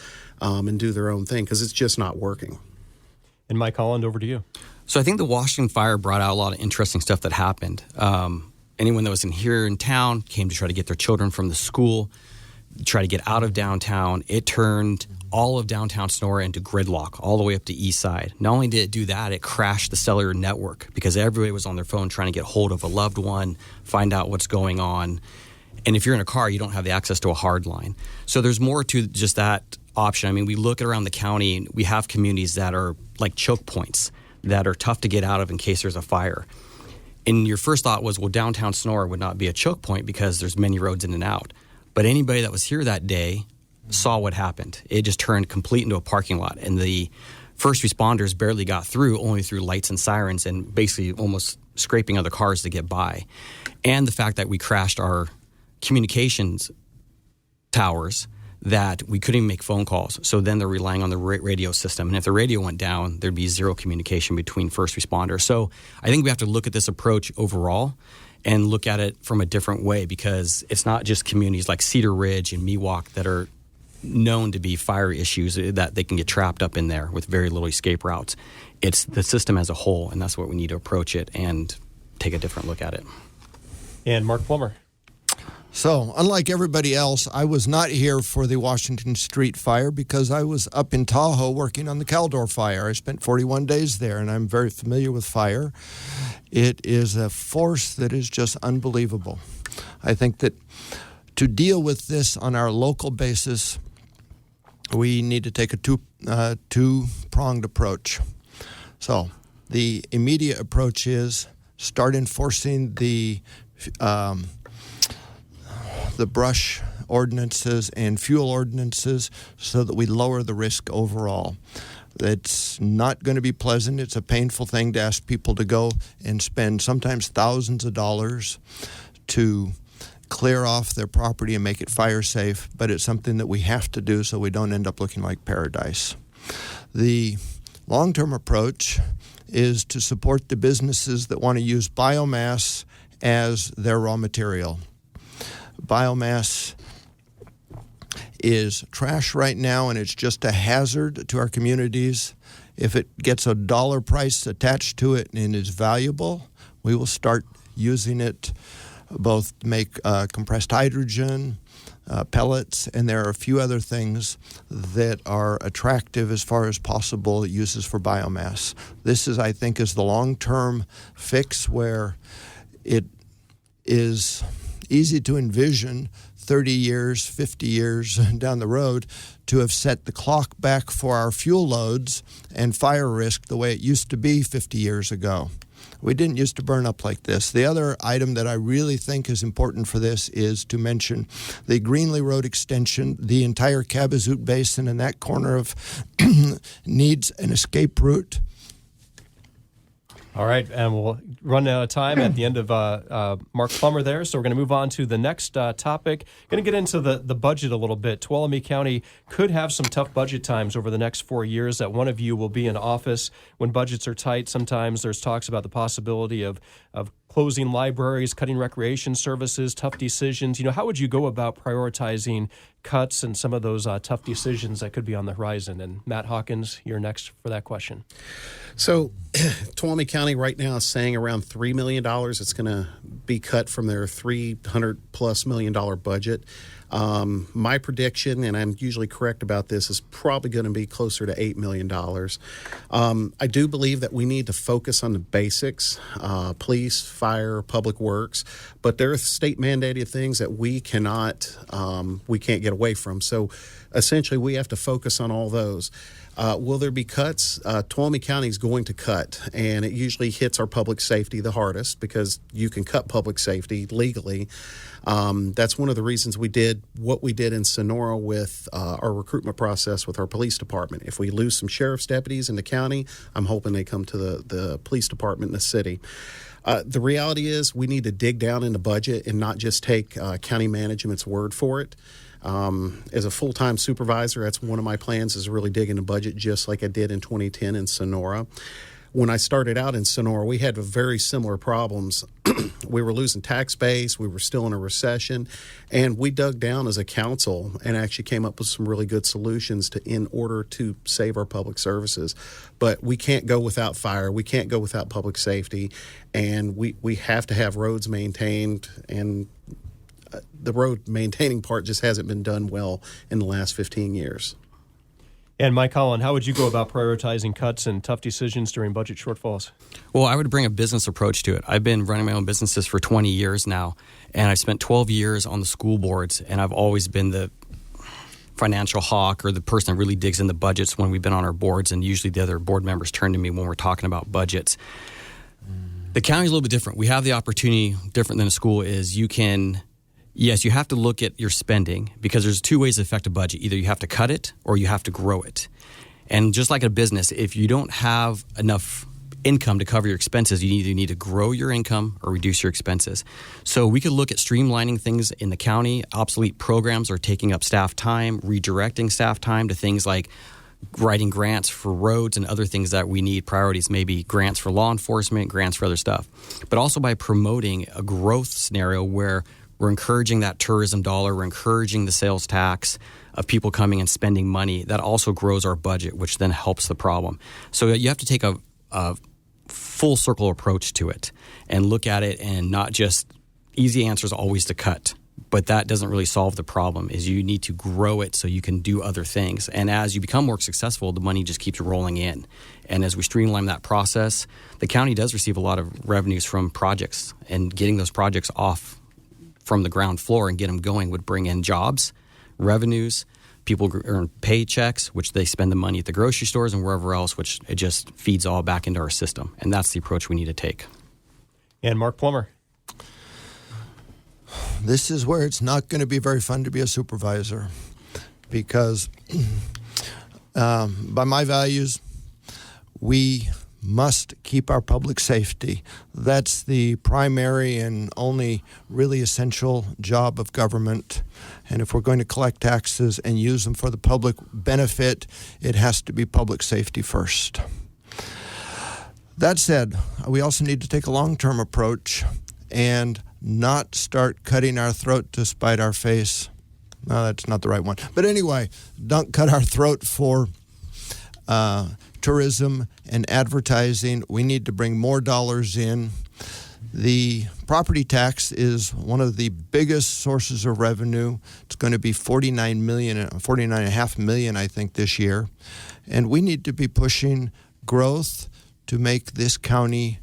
E: and do their own thing, because it's just not working.
A: And Mike Holland, over to you.
F: So I think the Washington fire brought out a lot of interesting stuff that happened. Anyone that was here in town came to try to get their children from the school, try to get out of downtown. It turned all of downtown Sonora into gridlock all the way up to East Side. Not only did it do that, it crashed the cellular network because everybody was on their phone trying to get hold of a loved one, find out what's going on. And if you're in a car, you don't have the access to a hard line. So there's more to just that option. I mean, we look around the county, and we have communities that are like choke points that are tough to get out of in case there's a fire. And your first thought was, well, downtown Sonora would not be a choke point because there's many roads in and out. But anybody that was here that day saw what happened. It just turned complete into a parking lot. And the first responders barely got through, only through lights and sirens and basically almost scraping other cars to get by. And the fact that we crashed our communications towers, that we couldn't even make phone calls. So then they're relying on the radio system. And if the radio went down, there'd be zero communication between first responders. So I think we have to look at this approach overall and look at it from a different way, because it's not just communities like Cedar Ridge and Miwok that are known to be fire issues that they can get trapped up in there with very little escape routes. It's the system as a whole, and that's what we need to approach it and take a different look at it.
A: And Mark Plummer.
G: So, unlike everybody else, I was not here for the Washington Street fire because I was up in Tahoe working on the Caldor fire. I spent 41 days there, and I'm very familiar with fire. It is a force that is just unbelievable. I think that to deal with this on our local basis, we need to take a two-pronged approach. So, the immediate approach is start enforcing the brush ordinances and fuel ordinances so that we lower the risk overall. It's not going to be pleasant. It's a painful thing to ask people to go and spend sometimes thousands of dollars to clear off their property and make it fire safe, but it's something that we have to do so we don't end up looking like paradise. The long-term approach is to support the businesses that want to use biomass as their raw material. Biomass is trash right now, and it's just a hazard to our communities. If it gets a dollar price attached to it and is valuable, we will start using it both to make compressed hydrogen, pellets, and there are a few other things that are attractive as far as possible uses for biomass. This is, I think, is the long-term fix where it is easy to envision 30 years, 50 years down the road to have set the clock back for our fuel loads and fire risk the way it used to be 50 years ago. We didn't used to burn up like this. The other item that I really think is important for this is to mention the Greenlee Road extension. The entire Kabazoot Basin in that corner of needs an escape route.
A: All right, and we'll run out of time at the end of Mark Plummer there, so we're going to move on to the next topic. Going to get into the budget a little bit. Tuolumne County could have some tough budget times over the next 4 years that one of you will be in office when budgets are tight. Sometimes there's talks about the possibility of closing libraries, cutting recreation services, tough decisions. How would you go about prioritizing cuts and some of those tough decisions that could be on the horizon? And Matt Hawkins, you're next for that question.
E: So Tuolumne County right now is saying around $3 million. It's going to be cut from their $300+ million budget. My prediction, and I'm usually correct about this, is probably going to be closer to $8 million. I do believe that we need to focus on the basics, police, fire, public works, but there are state mandated things that we can't get away from. So essentially we have to focus on all those. Will there be cuts? Tuolumne County is going to cut, and it usually hits our public safety the hardest because you can cut public safety legally. That's one of the reasons we did what we did in Sonora with our recruitment process with our police department. If we lose some sheriff's deputies in the county, I'm hoping they come to the police department in the city. The reality is we need to dig down in the budget and not just take county management's word for it. As a full-time supervisor, that's one of my plans, is really dig in the budget just like I did in 2010 in Sonora. When I started out in Sonora, we had very similar problems. We were losing tax base, we were still in a recession, and we dug down as a council and actually came up with some really good solutions in order to save our public services. But we can't go without fire, we can't go without public safety, and we have to have roads maintained, and the road maintaining part just hasn't been done well in the last 15 years.
A: And Mike Holland, how would you go about prioritizing cuts and tough decisions during budget shortfalls?
F: Well, I would bring a business approach to it. I've been running my own businesses for 20 years now, and I've spent 12 years on the school boards, and I've always been the financial hawk or the person that really digs in the budgets when we've been on our boards, and usually the other board members turn to me when we're talking about budgets. The county's a little bit different. We have the opportunity, different than a school, is yes, you have to look at your spending because there's two ways to affect a budget. Either you have to cut it or you have to grow it. And just like a business, if you don't have enough income to cover your expenses, you either need to grow your income or reduce your expenses. So we could look at streamlining things in the county. Obsolete programs are taking up staff time, redirecting staff time to things like writing grants for roads and other things that we need priorities, maybe grants for law enforcement, grants for other stuff. But also by promoting a growth scenario where we're encouraging that tourism dollar. We're encouraging the sales tax of people coming and spending money. That also grows our budget, which then helps the problem. So you have to take a full circle approach to it and look at it, and not just easy answers always to cut. But that doesn't really solve the problem. Is you need to grow it so you can do other things. And as you become more successful, the money just keeps rolling in. And as we streamline that process, the county does receive a lot of revenues from projects, and getting those projects off from the ground floor and get them going would bring in jobs, revenues, people earn paychecks, which they spend the money at the grocery stores and wherever else, which it just feeds all back into our system. And that's the approach we need to take.
A: And Mark Plummer.
G: This is where it's not going to be very fun to be a supervisor because by my values, we must keep our public safety. That's the primary and only really essential job of government. And if we're going to collect taxes and use them for the public benefit, it has to be public safety first. That said, we also need to take a long-term approach and not start cutting our throat to spite our face. No, that's not the right one. But anyway, don't cut our throat for tourism and advertising. We need to bring more dollars in. The property tax is one of the biggest sources of revenue. It's going to be $49.5 million, I think, this year. And we need to be pushing growth to make this county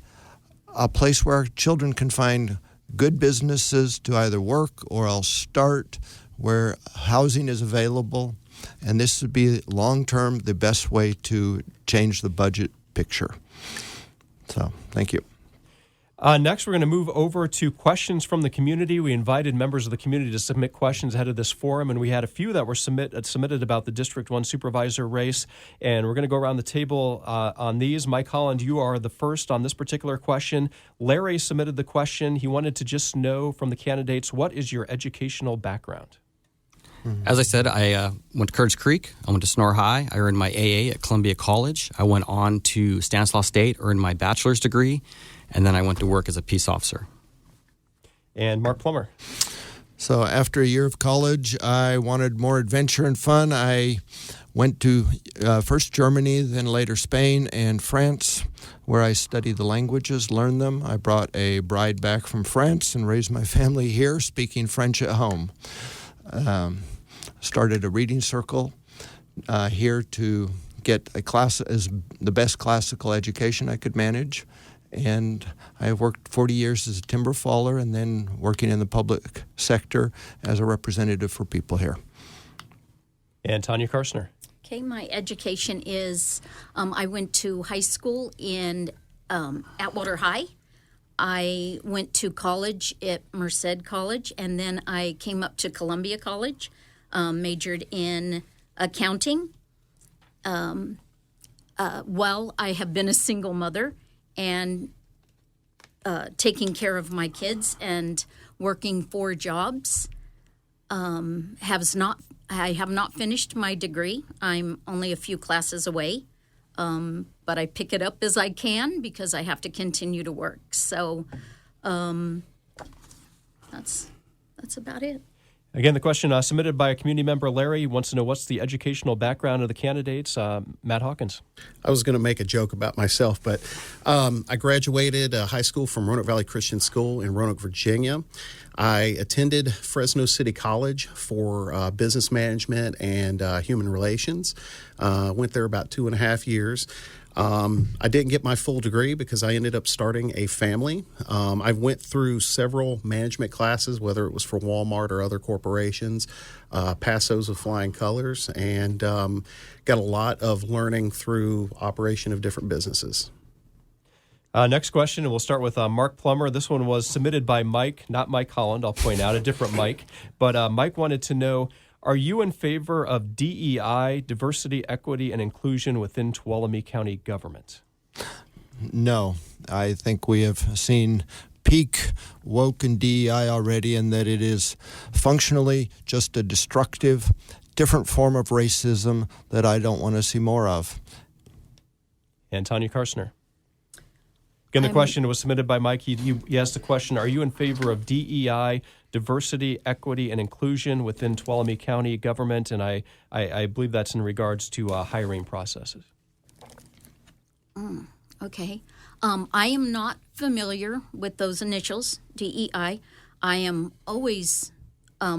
G: a place where our children can find good businesses to either work or else start, where housing is available. And this would be long-term the best way to change the budget picture. So, thank you.
A: Next, we're going to move over to questions from the community. We invited members of the community to submit questions ahead of this forum, and we had a few that were submitted about the District 1 supervisor race. And we're going to go around the table on these. Mike Holland, you are the first on this particular question. Larry submitted the question. He wanted to just know from the candidates, what is your educational background?
F: As I said, I went to Curtis Creek. I went to Sonora High. I earned my AA at Columbia College. I went on to Stanislaus State, earned my bachelor's degree, and then I went to work as a peace officer.
A: And Mark Plummer.
G: So after a year of college, I wanted more adventure and fun. I went to first Germany, then later Spain and France, where I studied the languages, learned them. I brought a bride back from France and raised my family here, speaking French at home. Started a reading circle here to get a class as the best classical education I could manage. And I worked 40 years as a timber faller and then working in the public sector as a representative for people here.
A: And Tanya Karstner.
D: Okay, my education is, I went to high school in Atwater High. I went to college at Merced College, and then I came up to Columbia College, majored in accounting. While I have been a single mother and taking care of my kids and working 4 jobs, I have not finished my degree. I'm only a few classes away. But I pick it up as I can because I have to continue to work. So that's about it.
A: Again, the question submitted by a community member, Larry, he wants to know what's the educational background of the candidates. Matt Hawkins.
E: I was going to make a joke about myself, but I graduated high school from Roanoke Valley Christian School in Roanoke, Virginia. I attended Fresno City College for business management and human relations. Went there about 2.5 years. I didn't get my full degree because I ended up starting a family. I went through several management classes, whether it was for Walmart or other corporations, passed those with flying colors, and got a lot of learning through operation of different businesses.
A: Next question, and we'll start with Mark Plummer. This one was submitted by Mike, not Mike Holland, I'll point out, a different Mike. But Mike wanted to know, are you in favor of DEI, diversity, equity, and inclusion within Tuolumne County government?
G: No. I think we have seen peak woke and DEI already, and that it is functionally just a destructive, different form of racism that I don't want to see more of.
A: And Tanya Karstner. Again, the question was submitted by Mike. He asked the question, are you in favor of DEI, diversity, equity, and inclusion within Tuolumne County government? And I believe that's in regards to hiring processes.
D: Okay. I am not familiar with those initials, DEI. I am always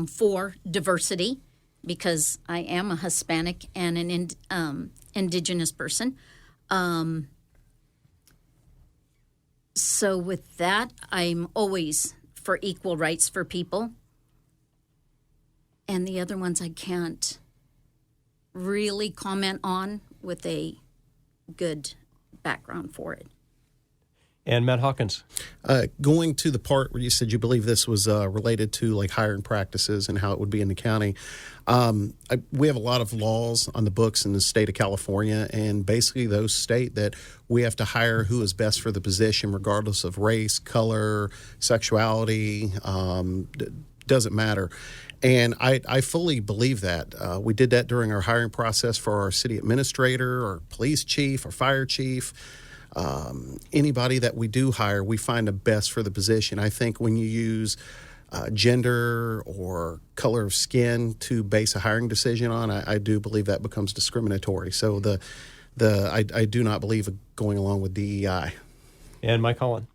D: for diversity because I am a Hispanic and an indigenous person. So with that, I'm always for equal rights for people. And the other ones I can't really comment on with a good background for it.
A: And Matt Hawkins.
E: Going to the part where you said you believe this was related to like hiring practices and how it would be in the county, we have a lot of laws on the books in the state of California, and basically those state that we have to hire who is best for the position, regardless of race, color, sexuality, doesn't matter. And I fully believe that. We did that during our hiring process for our city administrator, our police chief, our fire chief. Anybody that we do hire, we find the best for the position. I think when you use gender or color of skin to base a hiring decision on, I do believe that becomes discriminatory. So I do not believe going along with DEI.
A: And Mike Holland.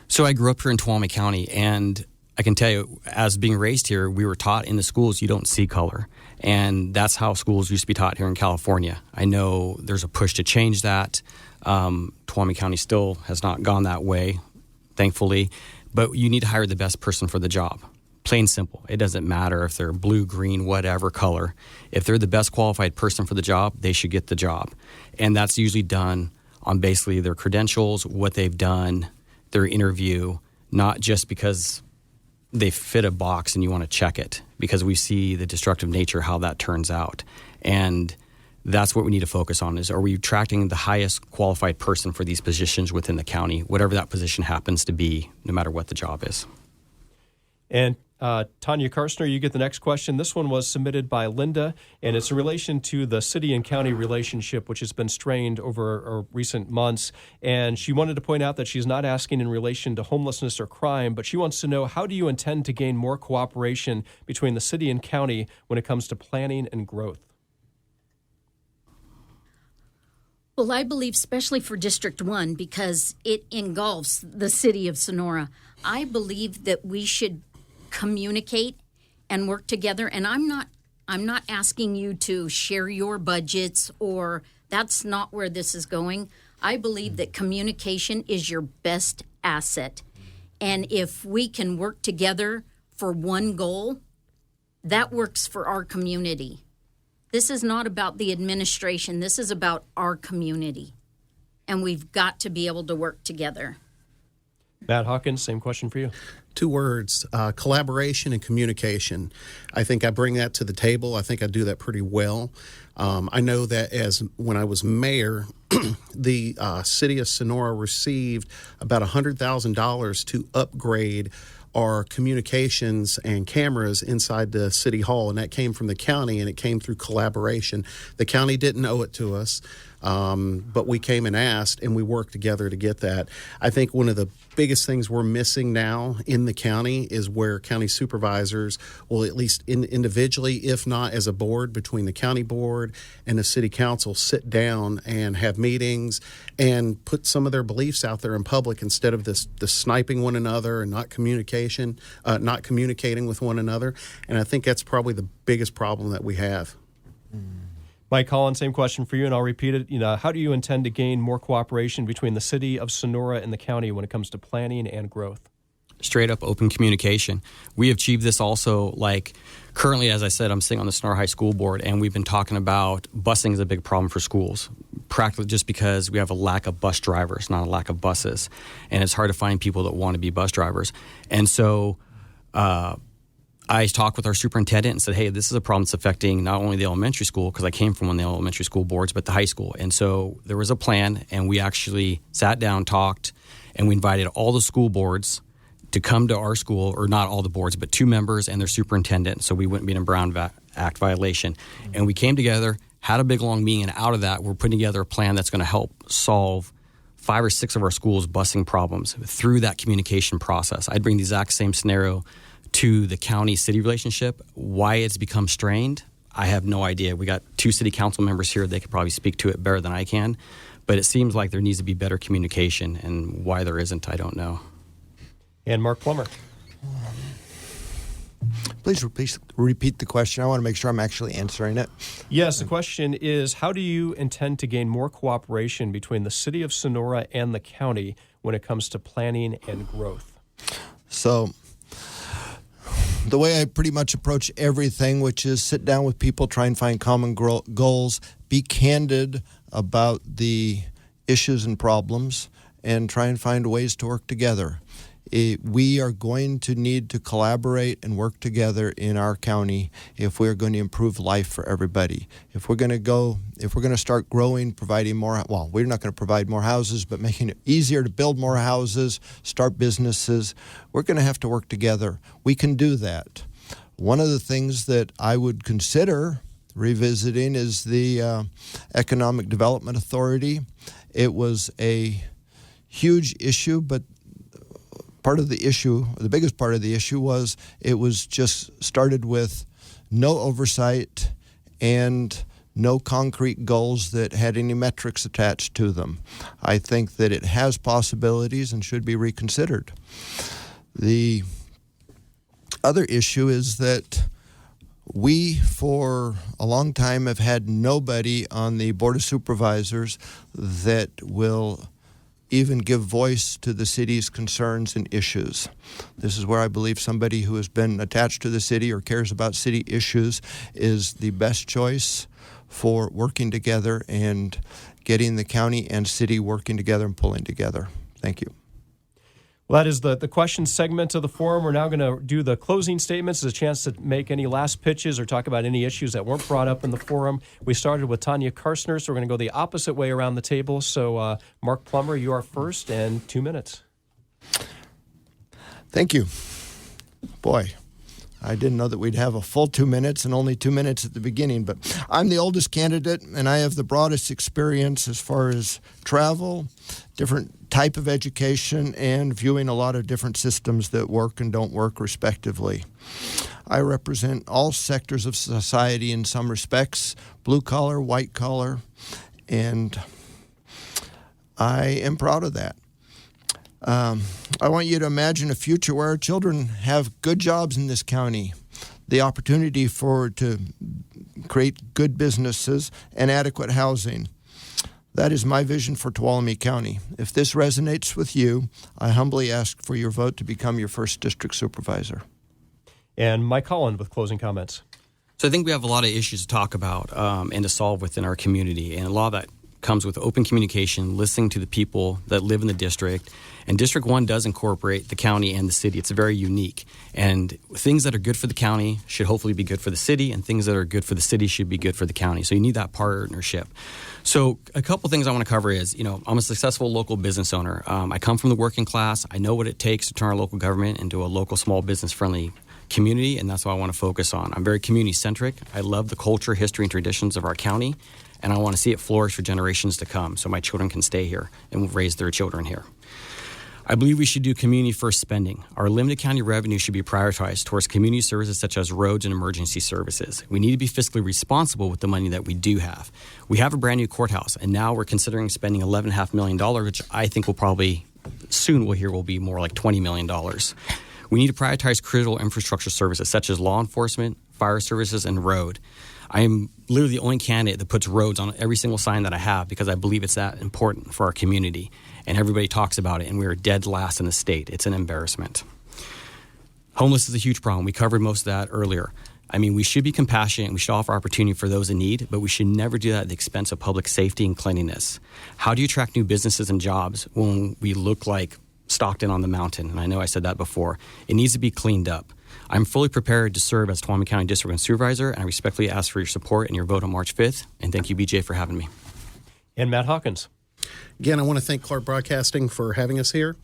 F: So I grew up here in Tuolumne County, and I can tell you, as being raised here, we were taught in the schools you don't see color. And that's how schools used to be taught here in California. I know there's a push to change that. Tuolumne County still has not gone that way, thankfully. But you need to hire the best person for the job. Plain simple. It doesn't matter if they're blue, green, whatever color. If they're the best qualified person for the job, they should get the job. And that's usually done on basically their credentials, what they've done, their interview, not just because they fit a box and you want to check it, because we see the destructive nature, how that turns out. And that's what we need to focus on is, are we attracting the highest qualified person for these positions within the county, whatever that position happens to be, no matter what the job is.
A: And Tanya Karstner, you get the next question. This one was submitted by Linda, and it's in relation to the city and county relationship, which has been strained over recent months. And she wanted to point out that she's not asking in relation to homelessness or crime, but she wants to know, how do you intend to gain more cooperation between the city and county when it comes to planning and growth?
D: Well, I believe, especially for District 1, because it engulfs the city of Sonora, I believe that we should communicate and work together. And I'm not asking you to share your budgets, or that's not where this is going. I believe that communication is your best asset. And if we can work together for one goal, that works for our community. This is not about the administration. This is about our community. And we've got to be able to work together.
A: Matt Hawkins, same question for you.
E: 2 words, collaboration and communication. I think I bring that to the table. I think I do that pretty well. I know that when I was mayor, the city of Sonora received about $100,000 to upgrade our communications and cameras inside the city hall, and that came from the county, and it came through collaboration. The county didn't owe it to us, but we came and asked, and we worked together to get that. I think one of the biggest things we're missing now in the county is where county supervisors will, at least individually, if not as a board, between the county board and the city council, sit down and have meetings and put some of their beliefs out there in public, instead of this sniping one another and not communicating with one another. And I think that's probably the biggest problem that we have.
A: Mike Collins, same question for you, and I'll repeat it. How do you intend to gain more cooperation between the city of Sonora and the county when it comes to planning and growth?
F: Straight up open communication. We have achieved this also, like currently, as I said, I'm sitting on the Sonora High School Board, and we've been talking about busing is a big problem for schools, practically just because we have a lack of bus drivers, not a lack of buses. And it's hard to find people that want to be bus drivers. And so I talked with our superintendent and said, hey, this is a problem that's affecting not only the elementary school, because I came from one of the elementary school boards, but the high school. And so there was a plan, and we actually sat down, talked, and we invited all the school boards to come to our school, or not all the boards, but 2 members and their superintendent, so we wouldn't be in a Brown Act violation. And we came together, had a big, long meeting, and out of that, we're putting together a plan that's going to help solve 5 or 6 of our schools' busing problems through that communication process. I'd bring the exact same scenario to the county-city relationship. Why it's become strained, I have no idea. We got 2 city council members here. They could probably speak to it better than I can. But it seems like there needs to be better communication, and why there isn't, I don't know.
A: And Mark Plummer.
G: Please repeat the question. I want to make sure I'm actually answering it.
A: Yes, the question is, how do you intend to gain more cooperation between the city of Sonora and the county when it comes to planning and growth?
G: So the way I pretty much approach everything, which is sit down with people, try and find common goals, be candid about the issues and problems, and try and find ways to work together. We are going to need to collaborate and work together in our county if we're going to improve life for everybody. If we're going to start growing, providing more, well, we're not going to provide more houses, but making it easier to build more houses, start businesses, we're going to have to work together. We can do that. One of the things that I would consider revisiting is the Economic Development Authority. It was a huge issue, but part of the issue, the biggest part of the issue was it was just started with no oversight and no concrete goals that had any metrics attached to them. I think that it has possibilities and should be reconsidered. The other issue is that we, for a long time, have had nobody on the Board of Supervisors that will even give voice to the city's concerns and issues. This is where I believe somebody who has been attached to the city or cares about city issues is the best choice for working together and getting the county and city working together and pulling together. Thank you.
A: Well, that is the question segment of the forum. We're now going to do the closing statements as a chance to make any last pitches or talk about any issues that weren't brought up in the forum. We started with Tanya Karstner, so we're going to go the opposite way around the table. So, Mark Plummer, you are first, and 2 minutes.
G: Thank you. Boy, I didn't know that we'd have a full 2 minutes and only 2 minutes at the beginning, but I'm the oldest candidate, and I have the broadest experience as far as travel, different type of education, and viewing a lot of different systems that work and don't work respectively. I represent all sectors of society in some respects, blue collar, white collar, and I am proud of that. I want you to imagine a future where our children have good jobs in this county, the opportunity to create good businesses and adequate housing. That is my vision for Tuolumne County. If this resonates with you, I humbly ask for your vote to become your first district supervisor.
A: And Mike Holland with closing comments.
F: So I think we have a lot of issues to talk about and to solve within our community, and a lot of that comes with open communication, listening to the people that live in the district. And District 1 does incorporate the county and the city. It's very unique. And things that are good for the county should hopefully be good for the city, and things that are good for the city should be good for the county. So you need that partnership. So a couple things I want to cover is, I'm a successful local business owner. I come from the working class. I know what it takes to turn our local government into a local small business friendly community, and that's what I want to focus on. I'm very community centric. I love the culture, history, and traditions of our county, and I want to see it flourish for generations to come so my children can stay here and raise their children here. I believe we should do community-first spending. Our limited county revenue should be prioritized towards community services such as roads and emergency services. We need to be fiscally responsible with the money that we do have. We have a brand new courthouse, and now we're considering spending $11.5 million, which I think will probably, soon we'll hear will be more like $20 million. We need to prioritize critical infrastructure services such as law enforcement, fire services, and road. I am literally the only candidate that puts roads on every single sign that I have because I believe it's that important for our community. And everybody talks about it, and we are dead last in the state. It's an embarrassment. Homeless is a huge problem. We covered most of that earlier. I mean, we should be compassionate, and we should offer opportunity for those in need, but we should never do that at the expense of public safety and cleanliness. How do you attract new businesses and jobs when we look like Stockton on the mountain? And I know I said that before. It needs to be cleaned up. I'm fully prepared to serve as Tuolumne County District 1 Supervisor, and I respectfully ask for your support and your vote on March 5th. And thank you, BJ, for having me.
A: And Matt Hawkins.
E: Again, I want to thank Clark Broadcasting for having us here.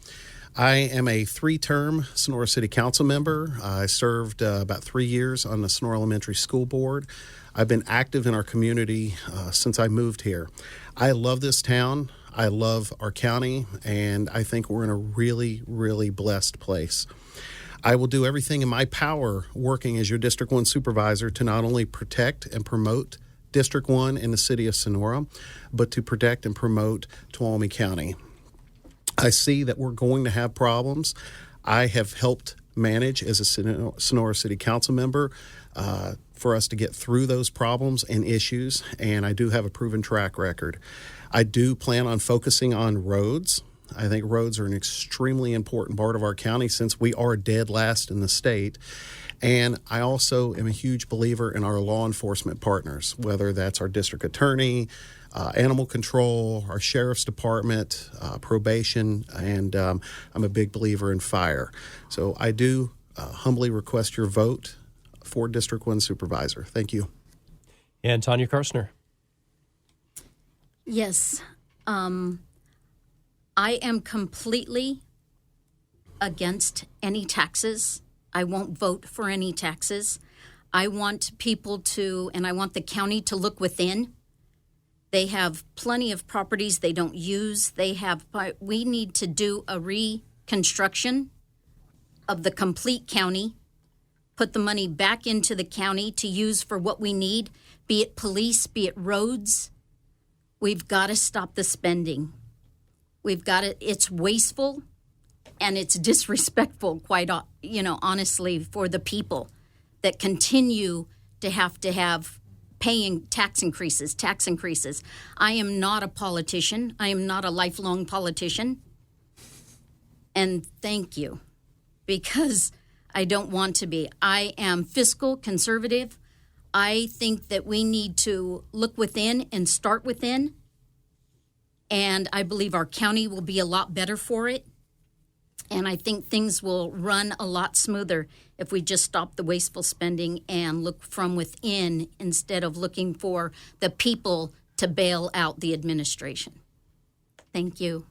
E: I am a 3-term Sonora City Council member. I served about 3 years on the Sonora Elementary School Board. I've been active in our community since I moved here. I love this town. I love our county, and I think we're in a really, really blessed place. I will do everything in my power working as your District 1 Supervisor to not only protect and promote District 1 in the city of Sonora, but to protect and promote Tuolumne County. I see that we're going to have problems. I have helped manage as a Sonora City Council member for us to get through those problems and issues, and I do have a proven track record. I do plan on focusing on roads. I think roads are an extremely important part of our county since we are dead last in the state. And I also am a huge believer in our law enforcement partners, whether that's our district attorney, animal control, our sheriff's department, probation, and I'm a big believer in fire. So I do humbly request your vote for District 1 Supervisor. Thank you.
A: And Tanya Karstner.
D: Yes. I am completely against any taxes. I won't vote for any taxes. I want people to, and I want the county to look within. They have plenty of properties they don't use. We need to do a reconstruction of the complete county, put the money back into the county to use for what we need, be it police, be it roads. We've got to stop the spending. It's wasteful and it's disrespectful, honestly, for the people that continue to have paying tax increases. I am not a politician. I am not a lifelong politician. And thank you, because I don't want to be. I am fiscal conservative. I think that we need to look within and start within. And I believe our county will be a lot better for it. And I think things will run a lot smoother if we just stop the wasteful spending and look from within instead of looking for the people to bail out the administration. Thank you.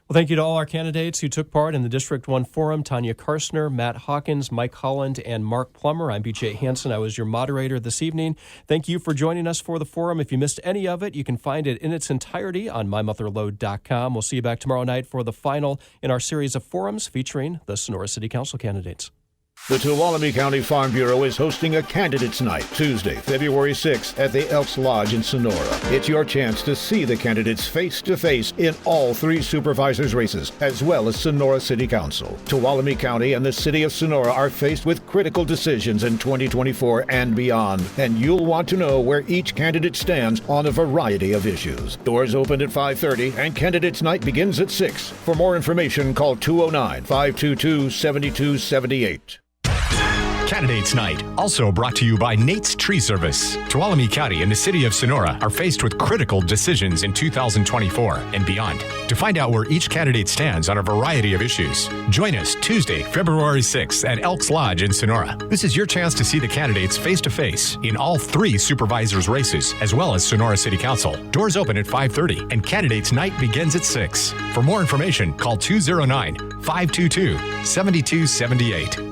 A: Well, thank you to all our candidates who took part in the District 1 Forum: Tanya Karstner, Matt Hawkins, Mike Holland, and Mark Plummer. I'm BJ Hansen. I was your moderator this evening. Thank you for joining us for the forum. If you missed any of it, you can find it in its entirety on mymotherlode.com. We'll see you back tomorrow night for the final in our series of forums featuring the Sonora City Council candidates.
B: The Tuolumne County Farm Bureau is hosting a Candidates Night, Tuesday, February 6th at the Elks Lodge in Sonora. It's your chance to see the candidates face-to-face in all 3 supervisors' races, as well as Sonora City Council. Tuolumne County and the City of Sonora are faced with critical decisions in 2024 and beyond, and you'll want to know where each candidate stands on a variety of issues. Doors open at 5:30 and Candidates Night begins at 6. For more information, call 209-522-7278.
C: Candidates Night, also brought to you by Nate's Tree Service. Tuolumne County and the City of Sonora are faced with critical decisions in 2024 and beyond. To find out where each candidate stands on a variety of issues, join us Tuesday, February 6th at Elks Lodge in Sonora. This is your chance to see the candidates face-to-face in all 3 supervisors' races, as well as Sonora City Council. Doors open at 5:30 and Candidates Night begins at 6. For more information, call 209-522-7278.